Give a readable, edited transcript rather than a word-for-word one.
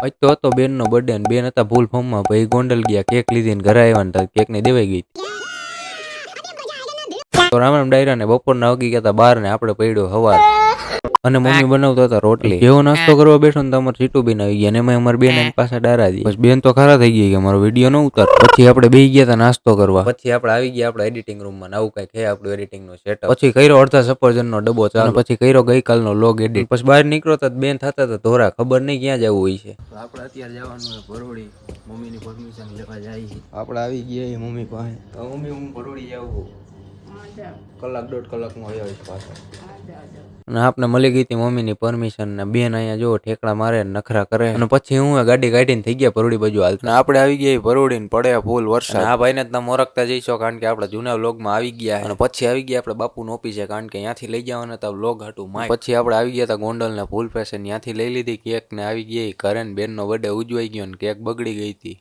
આજ તો હતો બેનનો બર્થડે ને બેન હતા ભૂલ ફોર્મમાં ભાઈ ગોંડલ ગયા કેક લીધી ને ઘરે આવ્યા ને કેક ને દેવાઈ ગઈ. તો રામ રામ ડાયરા ને બપોરના વાગી ગયા હતા 12 ને આપણે પડ્યો હવાર અને મમ્મી બનાવતા હતા રોટલી. જેવો નાસ્તો કરવા બેઠો ને તમારે સીટું બેન આવી ગયા ને એમાં અમારી બેન એની પાસે ડારા દી. પછી બેન તો ખરા થઈ ગઈ કે મારો વિડીયો ન ઉતાર. પછી આપણે બેસી ગયા હતા નાસ્તો કરવા. પછી આપણે આવી ગયા આપણા એડિટિંગ રૂમમાં. આવું કઈક હે આપણું એડિટિંગ નું સેટઅપ. પછી કર્યો અડધા સફરજનનો ડબ્બો ચાલો. પછી કર્યો ગઈકાલનો લોગ એડિટ. પછી બહાર નીકળો તો બેન થતા હતા ધોરા. ખબર નહીં ક્યાં જવું હોય છે. આપણે અત્યારે જવાનું ભરોડી મમ્મીની પરમિશન લેવા જાય. આપણે આવી ગયા મમ્મી પાસે. મમ્મી હું ભરોડી જાઉં કલાક 1.5 કલાકમાં આવ્યો પાછો. અને આપણે મળી ગઈ હતી મમ્મીની પરમિશન ને બેન અહીંયા જો ઠેકડા મારે નખરા કરે અને પછી હું ગાડી કાઢીને થઈ ગયા ભરોડી બાજુ હાલતા. આપણે આવી ગયા ભરોડી ને પડ્યા ફૂલ વરસાદ. આ ભાઈને તમે મોરખતા જઈશો કારણ કે આપણે જૂના વ્લોગમાં આવી ગયા અને પછી આવી ગયા આપણે બાપુનો ઓફિસે કારણ કે ત્યાંથી લઈ જવાના હતા વ્લોગ હાટું માય. પછી આપણે આવી ગયા હતા ગોંડલ ને ફૂલ પેસે ત્યાંથી લઈ લીધી કેક ને આવી ગઈ ઘરે ને બેનનો બર્થડે ઉજવાઈ ગયો ને કેક બગડી ગઈ હતી.